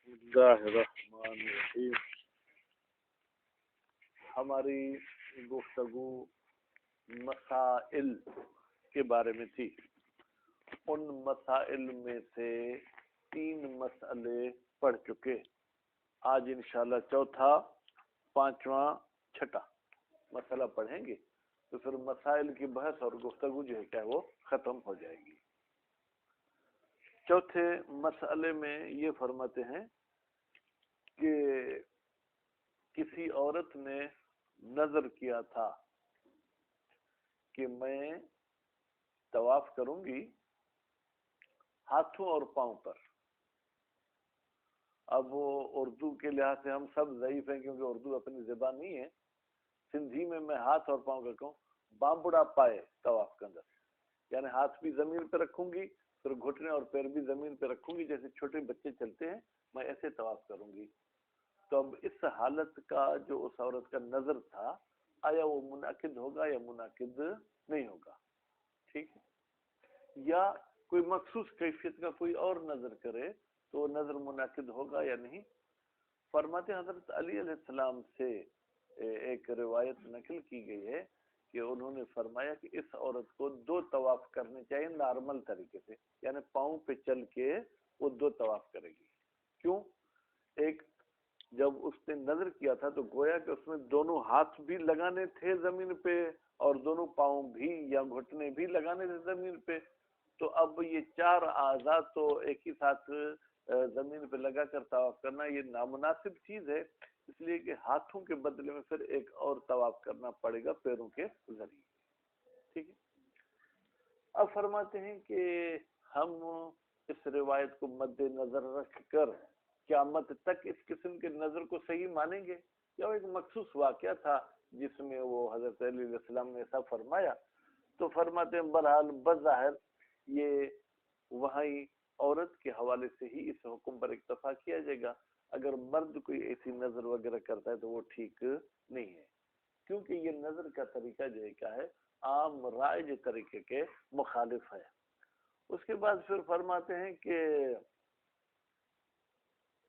बिस्मिल्लाहिर्रहमानिर्रहीम। हमारी गुफ्तगू मसाइल के बारे में थी। उन मसाइल में से 3 मसले पढ़ चुके। आज इंशाल्लाह चौथा, पांचवा, छठा मसला पढ़ेंगे तो फिर मसाइल की बहस और गुफ्तगू जो है क्या वो खत्म हो जाएगी। चौथे मसले में ये फरमाते हैं कि किसी औरत ने नजर किया था कि मैं तवाफ करूंगी हाथों और पांव पर। अब वो उर्दू के लिहाज से हम सब ज़ईफ हैं क्योंकि उर्दू अपनी ज़बान नहीं है। सिंधी में मैं हाथ और पांव का कहूँ, बांबुड़ा पाए तवाफ के अंदर, यानी हाथ भी जमीन पे रखूंगी, फिर घुटने और पैर भी जमीन पे रखूंगी, जैसे छोटे बच्चे चलते हैं मैं ऐसे तवाफ करूंगी। तो अब इस हालत का जो उस औरत का नजर था, आया वो मुनाकिद होगा या मुनाकिद नहीं होगा? ठीक है। या कोई मखसूस कैफियत का कोई और नजर करे तो नजर मुनाकिद होगा या नहीं? फरमाते हजरत अली अलैहिस्सलाम से एक रिवायत नकल की गई है कि उन्होंने फरमाया कि इस औरत को 2 तवाफ करने चाहिए नॉर्मल तरीके से, यानी पाँव पे चल के वो 2 तवाफ करेगी। क्यों? एक, जब उसने नजर किया था तो गोया कि उसमें दोनों हाथ भी लगाने थे जमीन पे और दोनों पाँव भी या घुटने भी लगाने थे जमीन पे। तो अब ये 4 आज़ा तो एक ही साथ जमीन पे लगा कर तवाफ करना ये नामुनासिब चीज है, इसलिए कि हाथों के बदले में फिर एक और तवाफ करना पड़ेगा पैरों के जरिए। ठीक है। अब फरमाते हैं कि हम इस रिवायत को मद्देनजर रखकर क़यामत तक इस किस्म के नजर को सही मानेंगे या एक मखसूस वाक़या था जिसमें वो हजरत अली अलैहिस्सलाम ने ऐसा फरमाया? तो फरमाते हैं बहरहाल बज़ाहिर ये वही औरत के हवाले से ही इस हुक्म पर इक्तफा किया जाएगा। अगर मर्द कोई ऐसी नजर वगैरह करता है तो वो ठीक नहीं है, क्योंकि ये नजर का तरीका जो है क्या है, आम राइज तरीके के मुखालिफ है। उसके बाद फिर फरमाते हैं कि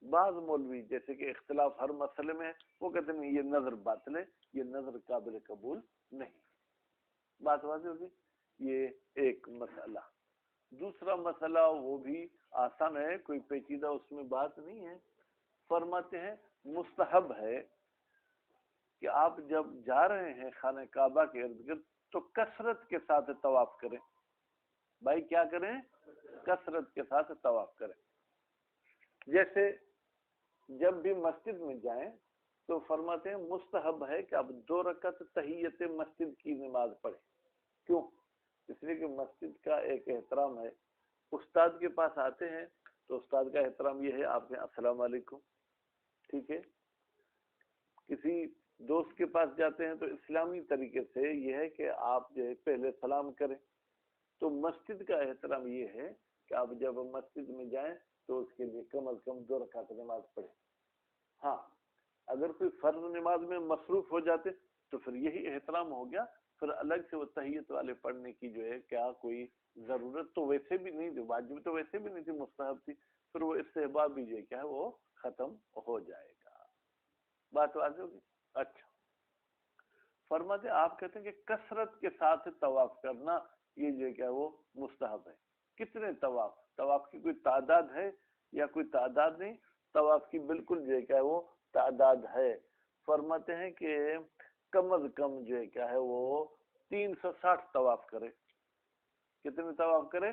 बाज मौलवी जैसे कि इख्तिलाफ हर मसले में, वो कहते हैं ये नजर बातिल है, ये नजर काबिल कबूल नहीं। बात वाज़ेह होगी। ये एक मसला। दूसरा मसला वो भी आसान है, कोई पेचीदा उसमें बात नहीं है। फरमाते हैं मुस्तहब है कि आप जब जा रहे हैं खाना काबा के इर्द गिर्द तो कसरत के साथ तवाफ करें। भाई क्या करें? कसरत के साथ तवाफ करें। जैसे जब भी मस्जिद में जाएं तो फरमाते हैं मुस्तहब है कि आप 2 रकअत तहियत मस्जिद की नमाज पढ़ें। क्यों? इसलिए कि मस्जिद का एक एहतराम है। उस्ताद के पास आते हैं तो उस्ताद का एहतराम ये है, आपने अस्सलाम वालेकुम। ठीक है। किसी दोस्त के पास जाते हैं तो इस्लामी तरीके से ये है कि आप जो है पहले सलाम करें। तो मस्जिद का एहतराम ये है कि आप जब मस्जिद में जाएं तो उसके लिए कम अज कम 2 रकात नमाज पढ़ें। हाँ, अगर कोई फर्ज नमाज में मसरूफ हो जाते तो फिर यही एहतराम हो गया, फिर अलग से वो तहियत वाले पढ़ने की जो है क्या कोई जरूरत तो वैसे भी नहीं थी, वाजिब तो वैसे भी नहीं थी, मुस्तहब थी, फिर वो इस्तेहबाब भी जो है क्या है वो खत्म हो जाएगा। बात वाज़ेह होगी। अच्छा, फरमाते आप कहते हैं कि कसरत के साथ तवाफ करना ये जो है क्या वो मुस्तहब है। कितने तवाफ? तवाफ की कोई तादाद है या कोई तादाद नहीं? तवाफ की बिल्कुल जो है क्या है वो तादाद है। फरमाते हैं कि कम अज कम जो है क्या है वो 360 तवाफ करे। कितने तवाफ करे?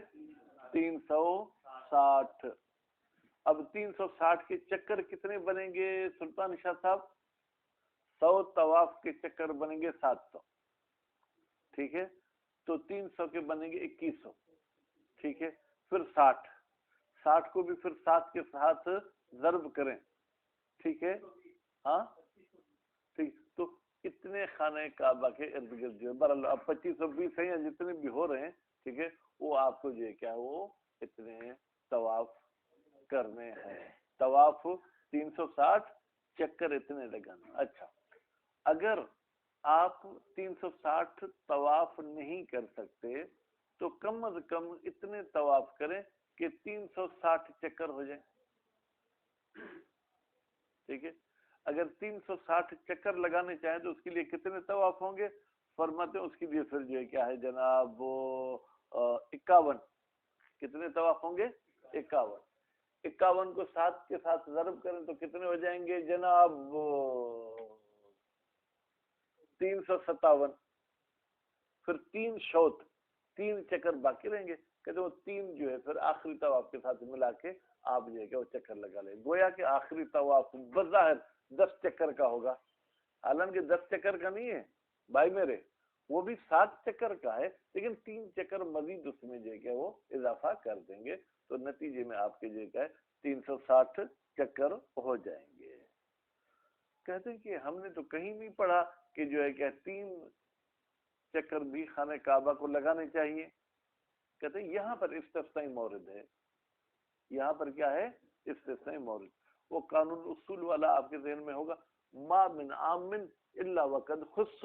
360। अब 360 के चक्कर कितने बनेंगे सुल्तान शाह साहब? 100 तवाफ के चक्कर बनेंगे 700। ठीक है। तो 300 के बनेंगे 2100। ठीक है। फिर 60 को भी फिर 7 के साथ जर्ब करें। ठीक है। हाँ ठीक। तो इतने खाने काबा के इर्द गिर्द जो है बहरहाल अब 2520 है या जितने भी हो रहे हैं, ठीक है, वो आपको जो है क्या वो इतने तवाफ करने हैं। तवाफ 360, चक्कर इतने लगाना। अच्छा, अगर आप 360 तवाफ नहीं कर सकते तो कम अज कम इतने तवाफ करें कि 360 चक्कर हो जाए। ठीक है, अगर 360 चक्कर लगाने चाहें तो उसके लिए कितने तवाफ होंगे? फरमाते हैं उसके लिए फिर जो है क्या है जनाब वो 51। कितने तवाफ होंगे? 51। 51 को 7 के साथ ज़र्ब करें तो कितने हो जाएंगे जनाब? 357। फिर 3 शौत, 3 चक्कर बाकी रहेंगे। कहते वो 3 जो है फिर आखिरी तवाफ के साथ मिला के आप जो है कि वो चक्कर लगा ले। गोया कि आखिरी तवाफ बज़ाहिर 10 चक्कर का होगा, हालांकि 10 चक्कर का नहीं है भाई मेरे, वो भी 7 चक्कर का है, लेकिन 3 चक्कर मजीद उसमें जो है वो इजाफा कर देंगे, तो नतीजे में आपके जो है 360 चक्कर हो जाएंगे। कहते हैं कि हमने तो कहीं नहीं पढ़ा कि जो है क्या 3 चक्कर भी खाने काबा को लगाने चाहिए। कहते हैं यहाँ पर इस्तिस्नाई मौरिद है, यहाँ पर क्या है? इस्तिस्नाई मौरिद। वो कानून उसूल वाला आपके ज़हन में होगा, मा मिन आमिन इल्ला वक़द खुस्स,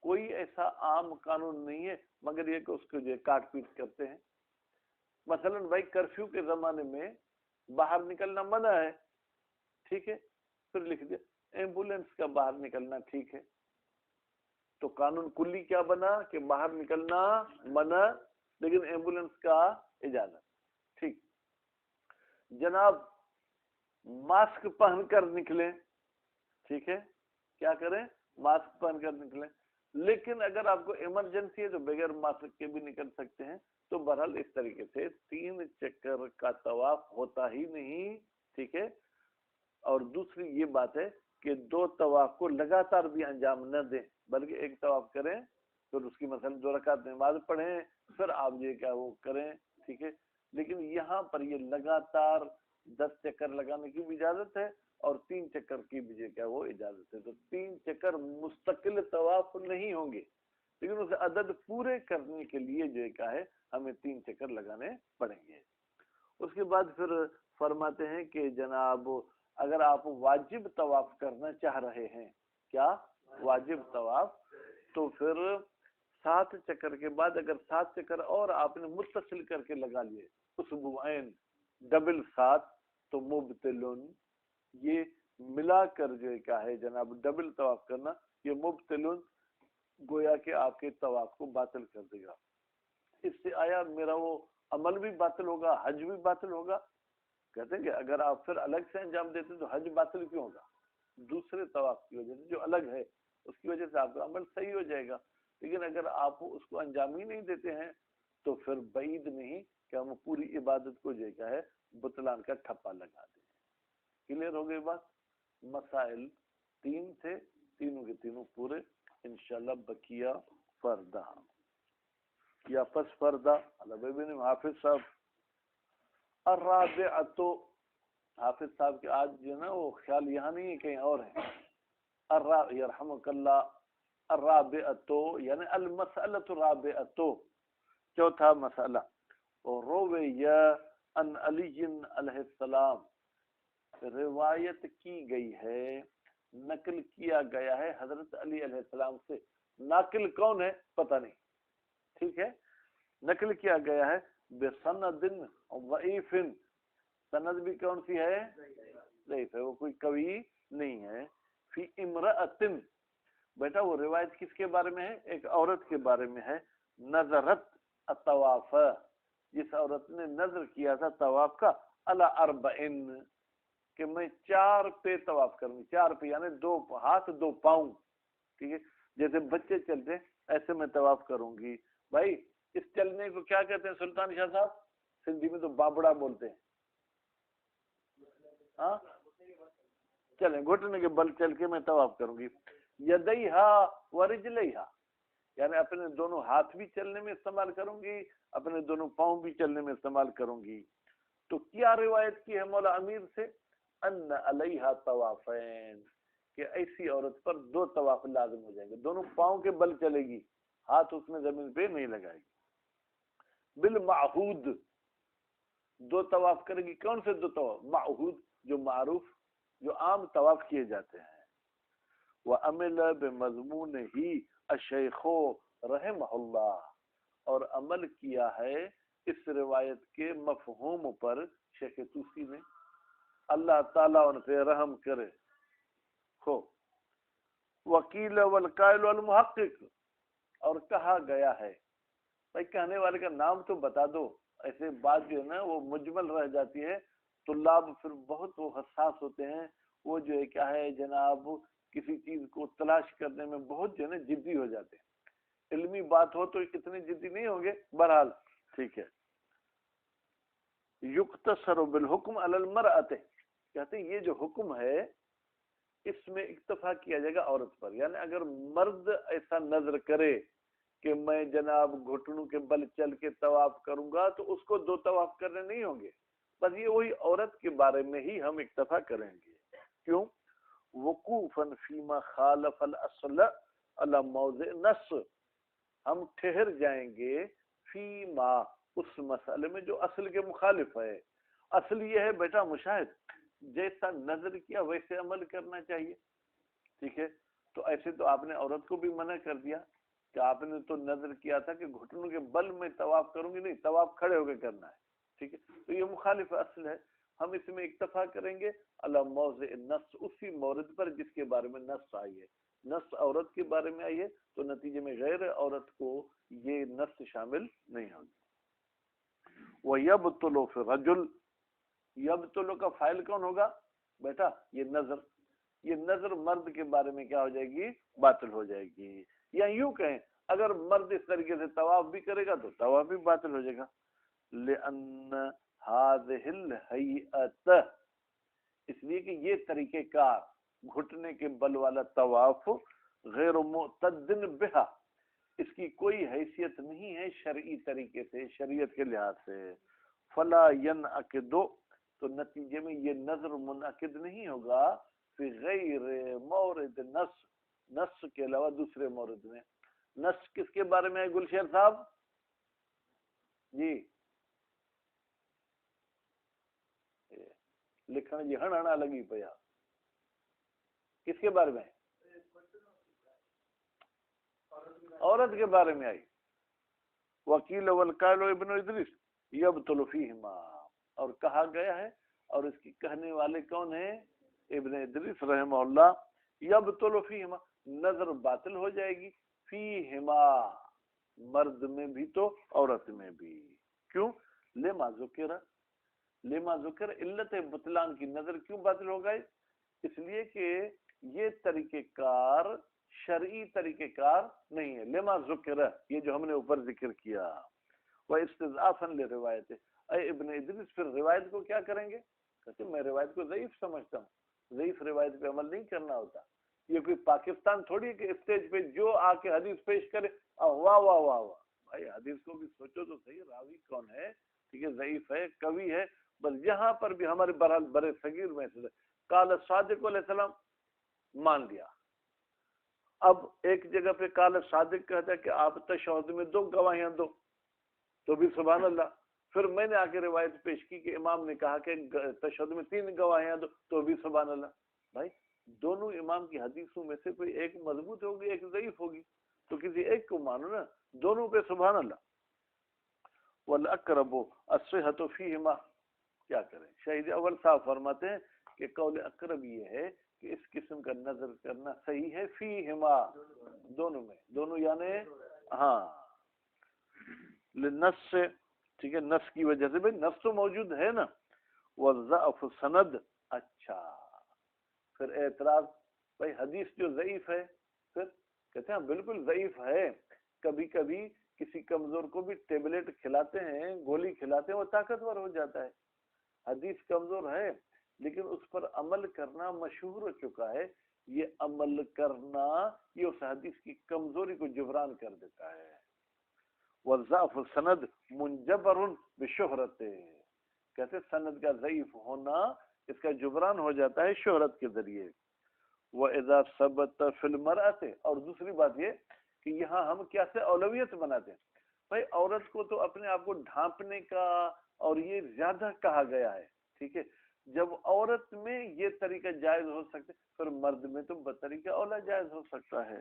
कोई ऐसा आम कानून नहीं है मगर ये कि उसको जो काट पीट करते हैं। मसलन भाई कर्फ्यू के जमाने में बाहर निकलना मना है, ठीक है, फिर लिख दिया एम्बुलेंस का बाहर निकलना ठीक है, तो कानून कुल्ली क्या बना कि बाहर निकलना मना लेकिन एम्बुलेंस का इजाजत। ठीक, जनाब मास्क पहनकर निकलें, ठीक है, क्या करें? मास्क पहनकर निकलें, लेकिन अगर आपको इमरजेंसी है तो बगैर मास्क के भी निकल सकते हैं। तो बहरहाल इस तरीके से 3 चक्कर का तवाफ होता ही नहीं, ठीक है। और दूसरी ये बात है कि 2 तवाफ को लगातार भी अंजाम न दें, बल्कि एक तवाफ करें फिर उसकी मसलन 2 रकात नमाज पढ़ें, फिर आप ये क्या वो करें, ठीक है। लेकिन यहाँ पर ये लगातार 10 चक्कर लगाने की भी इजाजत है और 3 चक्कर की भी क्या वो इजाजत है। तो 3 चक्कर मुस्तकिल तवाफ नहीं होंगे, लेकिन उस अदद पूरे करने के लिए जो क्या है हमें 3 चक्कर लगाने पड़ेंगे। उसके बाद फिर फरमाते हैं कि जनाब अगर आप वाजिब तवाफ करना चाह रहे हैं, क्या वाजिब तवाफ, तो फिर 7 चक्कर के बाद अगर 7 चक्कर और आपने मुत्तसिल करके लगा लिए उसबुआइन डबल 7, तो मुब्तिलुन, ये मिलाकर जो क्या है जनाब डबल तवाफ करना, ये मुब्तिलुन गोया के आपके तवाफ को बातिल कर देगा। इससे आया मेरा वो अमल भी बातिल होगा, हज भी बातिल होगा। कहते हैं कि अगर आप फिर अलग से अंजाम देते तो हज बातिल क्यों होगा? दूसरे तवाफ की वजह से जो अलग है उसकी वजह से आपका अमल सही हो जाएगा। लेकिन अगर आप उसको अंजाम ही नहीं देते हैं तो फिर बईद नहीं कि हम पूरी इबादत को जो क्या है बुतलान का ठप्पा लगा दें। क्लियर हो गई बात? मसाइल 3 थे, तीनों के तीनों पूरे इंशाल्लाह। बकिया फर्दा या फस फर्दा अल्लाह हाफिज साहब अर्राबिअतो, हाफिज साहब के आज जो ना वो ख्याल यहाँ नहीं है कहीं और है। अर्रा यरहमुकल्लाह, अर्राबिअतो यानी अल मसअलतु राबिअतो, चौथा मसला। और रोवैया अन अलीन अलैहिस्सलाम, रिवायत की गई है, नकल किया गया है हजरत अली अलैहिस्सलाम से। नाकिल कौन है पता नहीं, ठीक है, नकल किया गया है बेसनदिन वईफिन, सनद भी कौन सी है? ज़ईफ है, वो कोई कवि नहीं है। फी इमराअतिन, बेटा वो रिवायत किसके बारे में है? एक औरत के बारे में है। नजरत अतवाफ, जिस औरत ने नजर किया था तवाफ का, अला अरबइन, कि मैं 4 पे तवाफ करूंगी। 4 पे यानी 2 हाथ 2 पाँव, ठीक है, जैसे बच्चे चलते ऐसे मैं तवाफ करूंगी। भाई इस चलने को क्या कहते हैं सुल्तान शाह साहब? सिंधी में तो बाबड़ा बोलते हैं। हाँ, चले घुटने के बल चल के मैं तवाफ करूंगी। यदैहा व रिजलैहा, यानी अपने दोनों हाथ भी चलने में इस्तेमाल करूंगी, अपने दोनों पाँव भी चलने में इस्तेमाल करूंगी। तो क्या रिवायत की है मौला अमीर से? अन्न अलैहा तवाफैन, कि ऐसी औरत पर 2 तवाफ लाजिम हो जाएंगे। दोनों पाँव के बल चलेगी, हाथ उसमें जमीन पे नहीं लगाएगी। बिल माहूद, 2 तवाफ करेगी। कौन से 2 तवाफ? माहूद, जो मारूफ, जो आम तवाफ किए जाते हैं। वह अमल बेमज़मून ही अशैखो रहमहुल्लाह, और अमल किया है इस रिवायत के मफहूम पर शेख तूसी ने। اللہ تعالیٰ ان پہ رحم کرے. خو وکیل والقائل والمحقق، اور کہا گیا ہے. بھائی کہنے والے کا نام تو بتا دو، ایسے بات جو ہے نا وہ مجمل رہ جاتی ہے. طلاب پھر بہت وہ حساس ہوتے ہیں، وہ جو ہے کیا ہے جناب کسی چیز کو تلاش کرنے میں بہت جو ہے نا جدی ہو جاتے ہیں. علمی بات ہو تو اتنے جدی نہیں ہوں گے. بہرحال ٹھیک ہے. یقتصر بالحکم علی المرأۃ، کہتے ہیں یہ جو حکم ہے اس میں اکتفا کیا جائے گا عورت پر. یعنی اگر مرد ایسا نظر کرے کہ میں جناب گھٹنوں کے بل چل کے طواف کروں گا تو اس کو 2 طواف کرنے نہیں ہوں گے. بس یہ وہی عورت کے بارے میں ہی ہم اکتفا کریں گے. کیوں؟ وقوفا فیما خالف الاصل علی موضع نص، ہم ٹھہر جائیں گے فیما اس مسئلے میں جو اصل کے مخالف ہے. اصل یہ ہے بیٹا مشاہد، جیسا نظر کیا ویسے عمل کرنا چاہیے. ٹھیک ہے، تو ایسے تو آپ نے عورت کو بھی منع کر دیا کہ آپ نے تو نظر کیا تھا کہ گھٹنوں کے بل میں طواف کروں گی، نہیں طواف کھڑے ہو کے کرنا ہے. ٹھیک ہے، تو یہ مخالف اصل ہے. ہم اس میں اکتفا کریں گے علی موضع نص، اسی مورد پر جس کے بارے میں نص آئی ہے. نص عورت کے بارے میں آئی ہے تو نتیجے میں غیر عورت کو یہ نص شامل نہیں ہوگی. وَيَبْطُلُ فِي الرَّجُلِ، یبطلو کا فاعل کون ہوگا بیٹا؟ یہ نظر. یہ نظر مرد کے بارے میں کیا ہو جائے گی؟ باطل ہو جائے گی. یا یوں کہیں اگر مرد اس طریقے سے طواف بھی کرے گا تو طواف بھی باطل ہو جائے گا. لِأَنَّ هَذِهِ الْهَيْئَةَ، اس لیے کہ یہ طریقہ کار گھٹنے کے بل والا طواف غیر معتد بہا، اس کی کوئی حیثیت نہیں ہے شرعی طریقے سے، شریعت کے لحاظ سے. فلا ينعقد، تو نتیجے میں یہ نظر منعقد نہیں ہوگا فی غیر مورد نص، نص کے علاوہ دوسرے مورد میں. نص کس کے بارے میں ہے گلشیر صاحب جی؟ لکھنا جی ہڑا لگی پیا. کس کے بارے میں؟ عورت کے بارے میں آئی. وکیل والقائل ابن ادریس یبطل فیہما، اور کہا گیا ہے، اور اس کی کہنے والے کون ہیں؟ ابن ادریس رحمہ اللہ. یبطل فیہما، نظر باطل ہو جائے گی فیہما، مرد میں بھی تو عورت میں بھی. کیوں؟ لما ذکر، لما ذکر، علت بطلان کی نظر کیوں باطل ہو گئے؟ اس لیے کہ یہ طریقہ کار شرعی طریقہ کار نہیں ہے. لما ذکر، یہ جو ہم نے اوپر ذکر کیا. وہ استضعافا لروایت، اے ابن ادریس پھر روایت کو کیا کریں گے؟ کہتے میں روایت کو ضعیف سمجھتا ہوں. ضعیف روایت پہ عمل نہیں کرنا ہوتا. یہ کوئی پاکستان تھوڑی کہ اسٹیج پہ جو آ کے حدیث پیش کرے واہ واہ واہ واہ. بھائی حدیث کو بھی سوچو تو صحیح، راوی کون ہے؟ ٹھیک ہے، ضعیف ہے، قوی ہے. بس یہاں پر بھی ہمارے بہرحال برے صغیر میں سے قال صادق علیہ السلام مان لیا. اب ایک جگہ پہ قال صادق کہتا ہے کہ آپ تشہد میں 2 گواہیاں دو، تو بھی سبحان اللہ. پھر میں نے آ کے روایت پیش کی کہ امام نے کہا کہ تشہد میں 3 گواہیاں دو، تو بھی سبحان اللہ. بھائی دونوں امام کی حدیثوں میں سے کوئی ایک مضبوط ہوگی ایک ضعیف ہوگی، تو کسی ایک کو مانو نا، دونوں پہ سبحان اللہ. والاقرب الصحۃ فیہما، کیا کریں؟ شہید اول صاحب فرماتے ہیں کہ قول اقرب یہ ہے کہ اس قسم کا نظر کرنا صحیح ہے فیہما، دونوں میں، دونوں یعنی ہاں لنص سے. ٹھیک ہے، نص کی وجہ سے. بھائی نص تو موجود ہے نا. وضعف سند، اچھا پھر اعتراض، بھائی حدیث جو ضعیف ہے، پھر کہتے ہیں بالکل ضعیف ہے. کبھی کبھی کسی کمزور کو بھی ٹیبلٹ کھلاتے ہیں، گولی کھلاتے ہیں، وہ طاقتور ہو جاتا ہے. حدیث کمزور ہے لیکن اس پر عمل کرنا مشہور ہو چکا ہے. یہ عمل کرنا یہ اس حدیث کی کمزوری کو جبران کر دیتا ہے. وضعف سند منجبر بشہرت، کہتے سند کا ضعیف ہونا اس کا جبران ہو جاتا ہے شہرت کے ذریعے. وَإِذَا ثَبَتَ فِي الْمَرْأَةِ، اور دوسری بات یہ کہ یہاں ہم کیا سے اولویت بناتے ہیں. بھائی عورت کو تو اپنے آپ کو ڈھانپنے کا اور یہ زیادہ کہا گیا ہے. ٹھیک ہے، جب عورت میں یہ طریقہ جائز ہو سکتا ہے پھر مرد میں تو بطریقہ اولا جائز ہو سکتا ہے،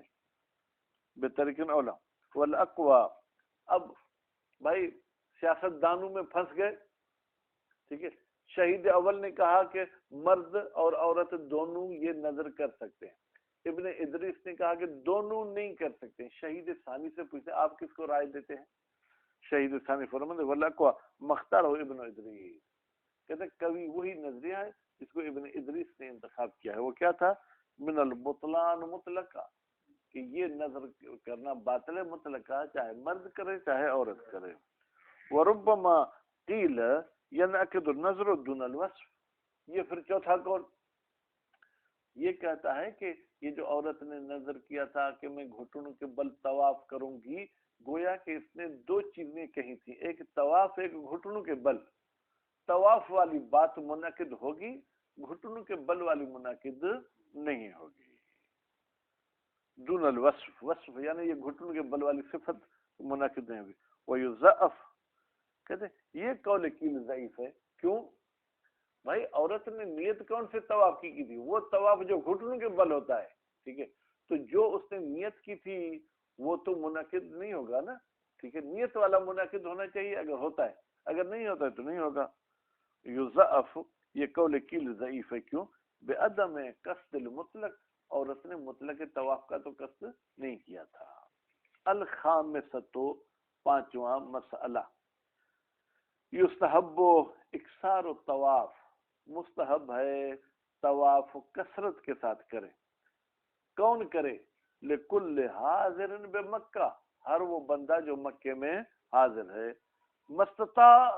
بطریقہ اولا. والاقوى، اب بھائی سیاست دانوں میں پھنس گئے. ٹھیک ہے، شہید اول نے کہا کہ مرد اور عورت دونوں یہ نظر کر سکتے ہیں، ابن ادریس نے کہا کہ دونوں نہیں کر سکتے. شہید ثانی سے پوچھتے آپ کس کو رائے دیتے ہیں؟ شہید ثانی فرماتے واللہ کو مختار ہو ابن ادریس. کہتے کبھی وہی نظریہ ہے جس کو ابن ادریس نے انتخاب کیا ہے. وہ کیا تھا؟ من البطلان مطلقہ، کہ یہ نظر کرنا باطل مطلقہ، چاہے مرد کرے چاہے عورت کرے. وربما قیل ینعقد النظر دون الوصف. یہ پھر چوتھا قول یہ کہتا ہے کہ یہ جو عورت نے نظر کیا تھا کہ میں گھٹنوں کے بل طواف کروں گی، گویا کہ اس نے دو چیزیں کہی تھی، ایک طواف ایک گھٹنوں کے بل. طواف والی بات منعقد ہوگی، گھٹنوں کے بل والی منعقد نہیں ہوگی. دون الوصف، وصف یعنی یہ گھٹنوں کے بل والی صفت منعقد نہیں ہوگی. ویضعف، کہتے یہ قول قیل ضعیف ہے. کیوں بھائی؟ عورت نے نیت کون سے طواف کی تھی؟ وہ طواف جو گھٹنوں کے بل ہوتا ہے، ٹھیک ہے؟ تو جو اس نے نیت کی تھی وہ تو منعقد نہیں ہوگا نا، ٹھیک ہے؟ نیت والا منعقد ہونا چاہیے اگر ہوتا ہے، اگر نہیں ہوتا ہے تو نہیں ہوگا. یضعف، یہ قول قیل ضعیف ہے. کیوں؟ بعدم قصد المطلق، عورت نے مطلق طواف کا تو قصد نہیں کیا تھا. الخامسۃ، پانچواں مسئلہ، یستحب اکثار الطواف، مستحب ہے طواف کثرت کے ساتھ کرے. کون کرے؟ لکل حاضر بمکہ، ہر وہ بندہ جو مکے میں حاضر ہے. مستطاع،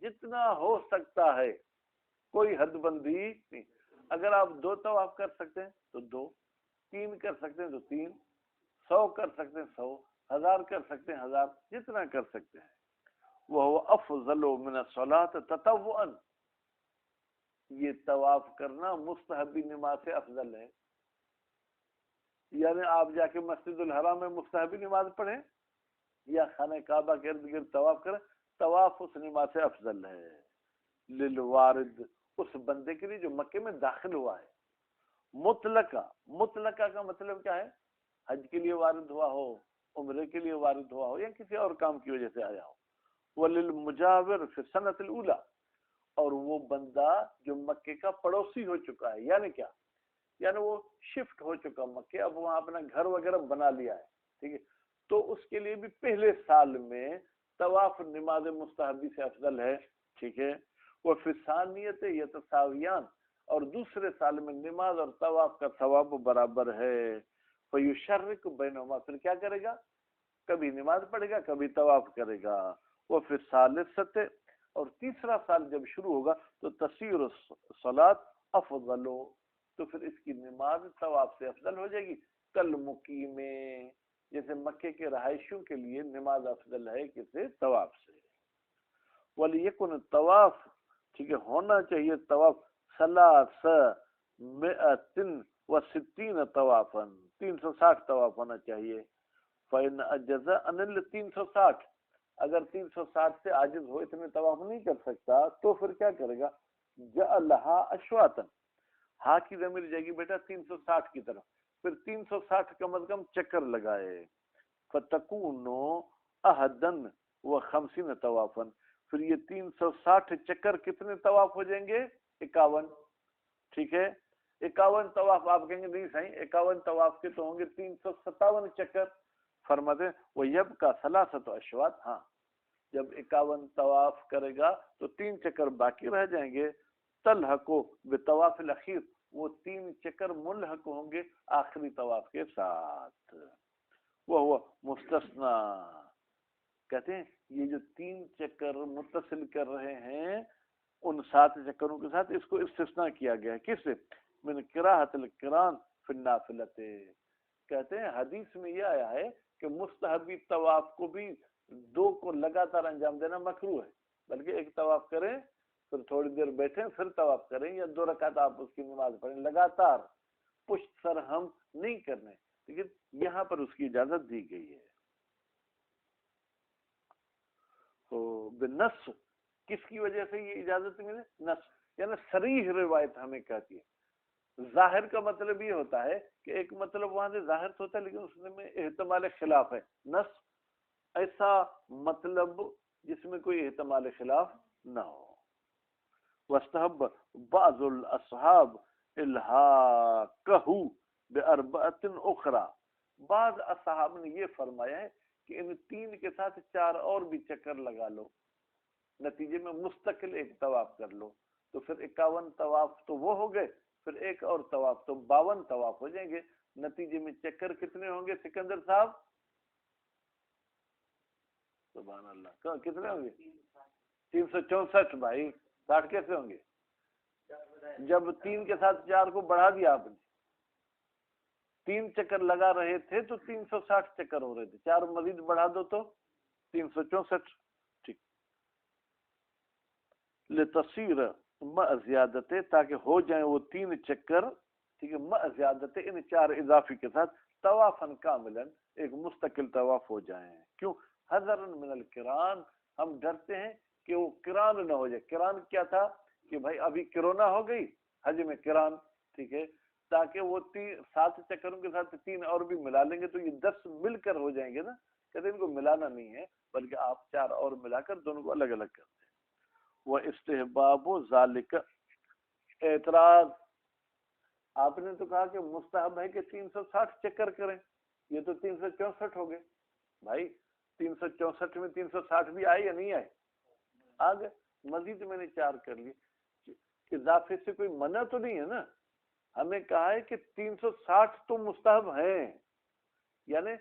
جتنا ہو سکتا ہے، کوئی حد بندی نہیں. اگر آپ 2 طواف کر سکتے ہیں تو 2، 3 کر سکتے ہیں تو 3، 100 کر سکتے ہیں 100، 1000 کر سکتے ہیں 1000، جتنا کر سکتے ہیں. وہ افضل من الصلاۃ تطوعا، یہ طواف کرنا مستحبی نماز سے افضل ہے. یعنی آپ جا کے مسجد الحرام میں مستحبی نماز پڑھیں یا خانہ کعبہ کے ارد گرد طواف کریں، طواف اس نماز سے افضل ہے. للوارد، اس بندے کے لیے جو مکے میں داخل ہوا ہے. مطلقہ، مطلقہ کا مطلب کیا ہے؟ حج کے لیے وارد ہوا ہو، عمرے کے لیے وارد ہوا ہو، یا کسی اور کام کی وجہ سے آیا ہو. وللمجاور فی السنۃ الاولی، اور وہ بندہ جو مکے کا پڑوسی ہو چکا ہے. یعنی کیا؟ یعنی وہ شفٹ ہو چکا مکے، اب وہاں اپنا گھر وغیرہ بنا لیا ہے، ٹھیک ہے؟ تو اس کے لیے بھی پہلے سال میں طواف نماز مستحبی سے افضل ہے، ٹھیک ہے؟ وہ فی ثانیۃ یتساویان، اور دوسرے سال میں نماز اور طواف کا ثواب برابر ہے. فیشرک بینہما، پھر کیا کرے گا؟ کبھی نماز پڑھے گا کبھی طواف کرے گا. وہ پھر ثالثۃ، اور تیسرا سال جب شروع ہوگا تو تصیر الصلاۃ افضل، تو پھر اس کی نماز طواف سے افضل ہو جائے گی. کل مقیم، جیسے مکے کے رہائشیوں کے لیے نماز افضل ہے کسے؟ طواف سے. ولیکن الطواف، ٹھیک ہے، ہونا چاہیے طواف 360 طوافا، 360 طواف ہونا چاہیے. فإن اجزا عن 360، اگر 360 سے عاجز ہو، اتنے طواف نہیں کر سکتا، تو پھر کیا کرے گا؟ جعلھا اشواطا، ہاں کی ضمیر جائے گی بیٹا 360 کی طرف، پھر 360 کم از کم چکر لگائے. فتکون احدن و50 طوافا، پھر یہ 360 چکر کتنے طواف ہو جائیں گے؟ 51، ٹھیک ہے؟ 51 طواف. آپ کہیں گے نہیں صحیح، 51 طواف کے تو ہوں گے 357 چکر. فرماتے ہیں وہ یب کا ثلاثت اشواط، ہاں جب 51 طواف کرے گا تو 3 چکر باقی رہ جائیں گے. تلحق بطواف الاخیر، وہ 3 چکر ملحق ہوں گے آخری طواف کے ساتھ. وہ مستثنا، کہتے ہیں یہ جو 3 چکر متصل کر رہے ہیں ان 7 چکروں کے ساتھ اس کو استثناء کیا گیا ہے. کس سے؟ من کراہت القران فی النافلۃ، کہتے ہیں حدیث میں یہ آیا ہے کہ مستحبی طواف کو بھی 2 کو لگاتار انجام دینا مکروہ ہے، بلکہ ایک طواف کریں پھر تھوڑی دیر بیٹھیں پھر طواف کریں، یا 2 رکعت آپ اس کی نماز پڑھیں لگاتار، پشت سر ہم نہیں کرنے، لیکن یہاں پر اس کی اجازت دی گئی ہے. تو بالنص، کس کی وجہ سے یہ اجازت ملے؟ نص، یعنی صریح روایت ہمیں کہتی ہے. ظاہر کا مطلب یہ ہوتا ہے کہ ایک مطلب وہاں سے ظاہر تو ہوتا ہے لیکن اس میں احتمال خلاف ہے. نص ایسا مطلب جس میں کوئی احتمال خلاف نہ ہو. वस्तहब बाज़ुल असहाब इल्हाक़हु बिअरबअतिन उखरा, बाद असहाब ने ये फरमाया है कि इन 3 के साथ 4 और भी चक्कर लगा लो, नतीजे में मुस्तकिल एक तवाफ कर लो, तो फिर 51 तवाफ तो वो हो गए, फिर एक और तवाफ तो 52 तवाफ हो जाएंगे। नतीजे में चक्कर कितने होंगे सिकंदर साहब? सुभान अल्लाह, कितने होंगे? 364 भाई। 60 कैसे होंगे? जब 3 के साथ 4 को बढ़ा दिया आपने, 3 चक्कर लगा रहे थे तो 360 चक्कर हो रहे थे, 4 मजीद बढ़ा दो तो 364। ठीक, ले तस्वीर ज़्यादते, ताकि हो जाए वो 3 चक्कर, ठीक है, ज़्यादते इन 4 इजाफी के साथ तवाफन कामिलन, एक मुस्तकिल तवाफ हो जाए। क्यों? हज़रन मिनल किरान, हम डरते हैं कि वो किरान न हो जाए। किरान क्या था कि भाई अभी कोरोना हो गई, हज में किरान, ठीक है, ताकि वो 7 चक्करों के साथ 3 और भी मिला लेंगे तो ये 10 मिलकर हो जाएंगे ना। कहते इनको मिलाना नहीं है, बल्कि आप 4 और मिलाकर दोनों को अलग अलग करते हैं। वह इस्तेहबाबो ज़ालिका, एतराज, आपने तो कहा कि मुस्तहब है कि 360 चक्कर करें, ये तो 364 हो गए। भाई 364 में 360 भी आए या नहीं आए? आ गए। मजीद मैंने 4 कर लिए, इजाफे से कोई मना तो नहीं है ना। हमें कहा है कि 360 तो मुस्तहब है, यानी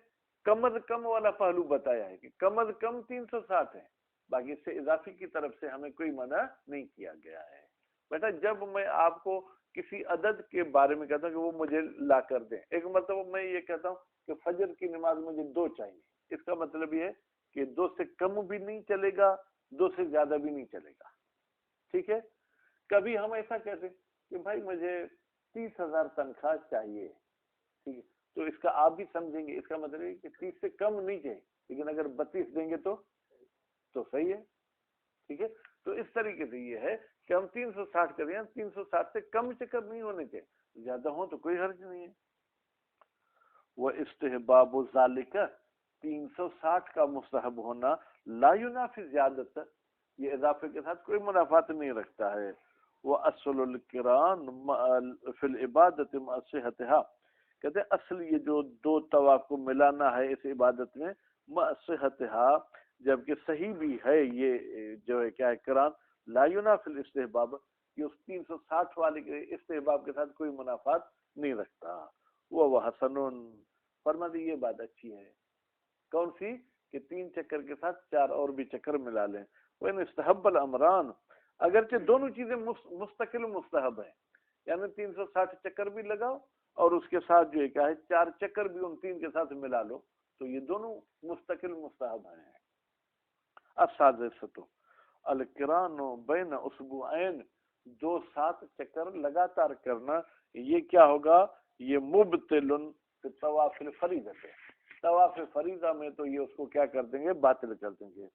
कम अज कम वाला पहलू बताया है कि कम अज कम 360 है, बाकी इससे इजाफी की तरफ से हमें कोई मना नहीं किया गया है। बेटा जब मैं आपको किसी अदद के बारे में कहता हूँ कि वो मुझे ला कर दें, एक मतलब मैं ये कहता हूँ कि फजर की नमाज मुझे 2 चाहिए, इसका मतलब ये है कि 2 से कम भी नहीं चलेगा, 2 से ज्यादा भी नहीं चलेगा, ठीक है। कभी हम ऐसा कहते हैं कि भाई मुझे 30,000 तनख्वाह चाहिए, ठीक है, तो इसका आप भी समझेंगे, इसका मतलब है कि 30 से कम नहीं चाहिए, लेकिन अगर 32 देंगे तो सही है, ठीक है। तो इस तरीके से ये है कि हम 360 कर रहे हैं, 360 से कम चक्कर नहीं होने चाहिए, ज्यादा हो तो कोई हर्ज नहीं है। वह इस्तेहबाब ज़ालिका, 360 का मुस्तहब होना, ला युनाफी ज़ियादत, ये इजाफे के साथ कोई मुनाफात नहीं रखता है। वह असलुल किरान फिल इबादत मा सिहतिहा, कहते हैं असल ये जो 2 तवाफ को मिलाना है इस इबादत में, मा सिहतिहा, जबकि सही भी है ये जो है क्या है किरान, ला युनाफिल इस्तेहबाब, ये उस 360 वाले के इस्तेहबाब के साथ कोई मुनाफात नहीं रखता। वह हसनुन, फरमा दी ये बात अच्छी है, कौन सी? कि 3 चक्कर के साथ 4 और भी चक्कर मिला लें। वह इस्तहब्बल अमरान, अगरचे दोनों चीजें मुस्तकिल मुस्तहब है, यानी 360 चक्कर भी लगाओ और उसके साथ जो है क्या है 4 चक्कर भी उन 3 के साथ मिला लो, तो ये दोनों मुस्तकिल मुस्तहब हैं। असादिसतु अल किरानो बैन उसबुऐन, 2 7 चक्कर लगातार करना, ये क्या होगा? ये मुबतिलुन तवाफिल फरीदा है, तवाफ फरीदा में तो ये उसको क्या कर देंगे? बातिल कर देंगे।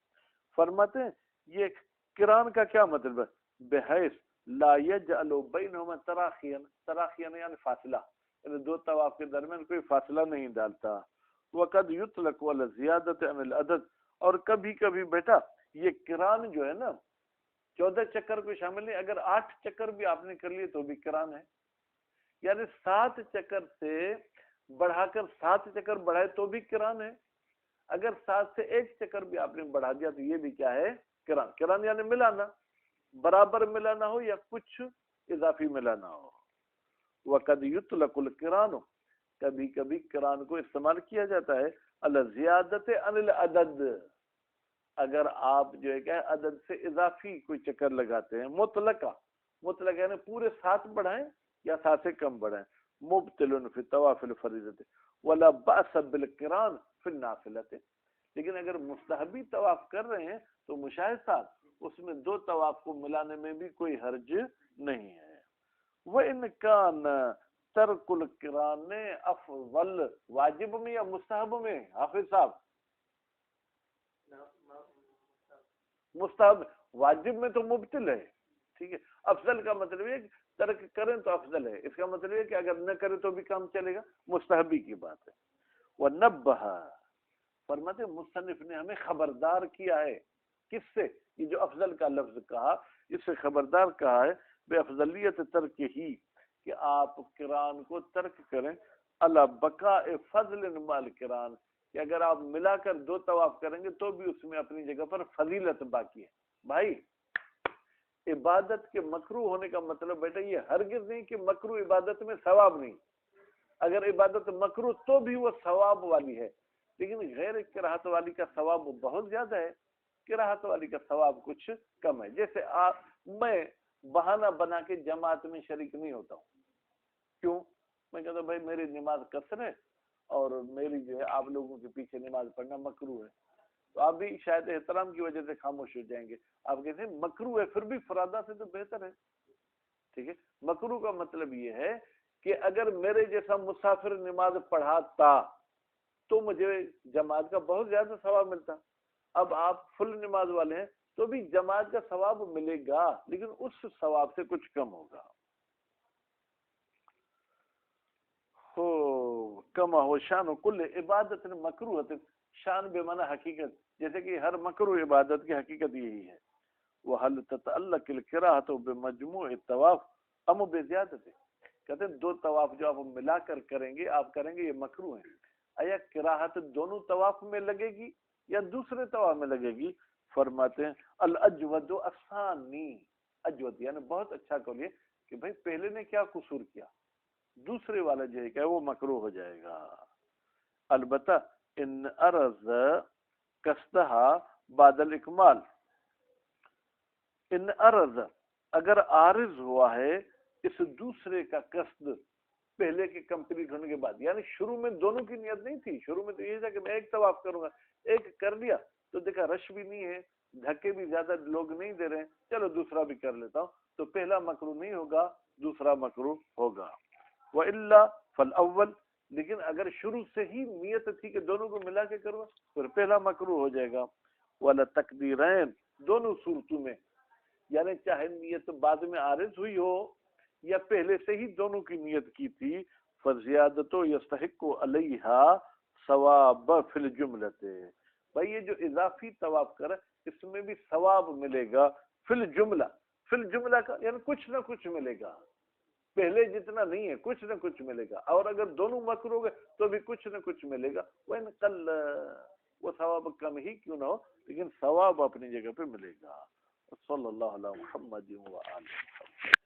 फरमाते हैं ये किरान का क्या मतलब है? बेहैस ला यजअलु बैनहुमा तराखियन, तराखियन यानी फासला, यानी 2 तवाफ के दरमियान कोई फासला नहीं डालता। वक़द युतलक वल ज़ियादत अनिल अदद, और कभी कभी बेटा ये किरान जो है ना 14 चक्कर को शामिल नहीं, अगर 8 चक्कर भी आपने कर लिए तो भी किरान है, यानी 7 चक्कर से बढ़ाकर 7 चक्कर बढ़ाए तो भी किरान है, अगर 7 से 1 चक्कर भी आपने बढ़ा दिया तो ये भी क्या है? किरान। किरान यानी मिलाना, बराबर मिलाना हो या कुछ इजाफी मिलाना हो। वक़द युतलकुल किरान, कभी कभी किरान को इस्तेमाल किया जाता है अल ज़ियादत अनिल अदद, अगर आप जो है क्या अदद से इजाफी कोई चक्कर लगाते हैं। मुतलका, मुतलक यानी पूरे 7 बढ़ाएं या 7 से कम बढ़ाएं। मुब्तिलुन फी तवाफिल फरीज़त वला बास बिल किरान फिल नाफिलत, लेकिन अगर मुस्तहबी तवाफ कर रहे हैं तो मुशाहिद साहब उसमें 2 तवाफ को मिलाने में भी कोई हर्ज नहीं है। वह इनकान तरकुल किरान अफजल, वाजिब में या मुस्तहब में? हाफिज साहब मुस्तहब, वाजिब में तो मुब्तिल है, ठीक है। अफजल का मतलब है तर्क करें तो अफजल है, इसका मतलब है कि अगर न करें तो भी काम चलेगा, मुस्तहबी की बात है। वह नब्बहा, फरमाते मुसन्निफ ने हमें खबरदार किया है, किससे? ये जो अफजल का लफ्ज कहा, اس سے خبردار کہا ہے بے افضلیت ترک ہی کہ آپ قران کو ترک کریں اللہ بقاء فضل مال قران، کہ اگر آپ ملا کر 2 طواف کریں گے تو بھی اس میں اپنی جگہ پر فضیلت باقی ہے۔ بھائی عبادت کے مکروہ ہونے کا مطلب بیٹا یہ ہرگز نہیں کہ مکروہ عبادت میں ثواب نہیں، اگر عبادت مکروہ تو بھی وہ ثواب والی ہے، لیکن غیر کراہت والی کا ثواب بہت زیادہ ہے، کراہت والی کا ثواب کچھ کم ہے۔ جیسے میں بہانہ بنا کے جماعت میں شریک نہیں ہوتا ہوں، کیوں؟ میں کہتا ہوں بھائی میری نماز قصر ہے اور میری جو ہے آپ لوگوں کے پیچھے نماز پڑھنا مکروہ ہے، تو آپ بھی شاید احترام کی وجہ سے خاموش ہو جائیں گے، آپ کہتے ہیں مکروہ ہے پھر بھی فرادہ سے تو بہتر ہے، ٹھیک ہے۔ مکروہ کا مطلب یہ ہے کہ اگر میرے جیسا مسافر نماز پڑھاتا تو مجھے جماعت کا بہت زیادہ ثواب ملتا، اب آپ فل نماز والے ہیں تو بھی جماعت کا ثواب ملے گا لیکن اس ثواب سے کچھ کم ہوگا۔ کما ہو شان و کل عبادت مکروہ، شان بے معنی حقیقت، جیسے کہ ہر مکروہ عبادت کی حقیقت یہی ہے۔ وَهَلْ تَتَعَلَّقِ الْقِرَاءَةُ بِمَجْمُوعِ الطَّوَافِ أَمْ بِزِيَادَتِهِ، کہتے ہیں 2 طواف جو آپ ملا کر کریں گے، آپ کریں گے یہ مکروہ ہیں، آیا قراءت دونوں طواف میں لگے گی یا دوسرے طواف میں لگے گی؟ فرماتے ہیں الاجود الثانی، اجود یعنی بہت اچھا قول یہ کہ بھائی پہلے نے کیا قصور کیا، دوسرے والا جو ہے کہ وہ مکروہ ہو جائے گا۔ البتہ ان ارز قصدها بعد الاکمال، ان ارز اگر عارض ہوا ہے اس دوسرے کا قصد پہلے کے کمپلیٹ ہونے کے بعد، یعنی شروع میں دونوں کی نیت نہیں تھی، شروع میں تو یہ تھا کہ میں ایک طواف کروں گا، ایک کر لیا تو دیکھا رش بھی نہیں ہے، دھکے بھی زیادہ لوگ نہیں دے رہے ہیں، چلو دوسرا بھی کر لیتا ہوں، تو پہلا مکروہ نہیں ہوگا، دوسرا مکروہ ہوگا۔ وَإِلَّا فَالْأَوَّلِ، لیکن اگر شروع سے ہی نیت تھی کہ دونوں کو ملا کے کرو پھر پہلا مکروہ ہو جائے گا۔ وَلَا تَقْدِيرَيْن، دونوں صورتوں میں، یعنی چاہے نیت بعد میں عارض ہوئی ہو یا پہلے سے ہی دونوں کی نیت کی تھی، فَزِيَادَتُ يَسْتَحِقُّ عَلَيْهَا ثَوَابَ فِي الْجُمْلَةِ، بھائی یہ جو اضافی طواف کرے اس میں بھی ثواب ملے گا، فی الجملہ، فی الجملہ کا یعنی کچھ نہ کچھ ملے گا، پہلے جتنا نہیں ہے کچھ نہ کچھ ملے گا، اور اگر دونوں مکروہ گئے تو بھی کچھ نہ کچھ ملے گا، وَإِنْ قَلَّ، وہ ثواب کم ہی کیوں نہ ہو لیکن ثواب اپنی جگہ پہ ملے گا۔ صلی اللہ علیہ محمد وآلہ محمد۔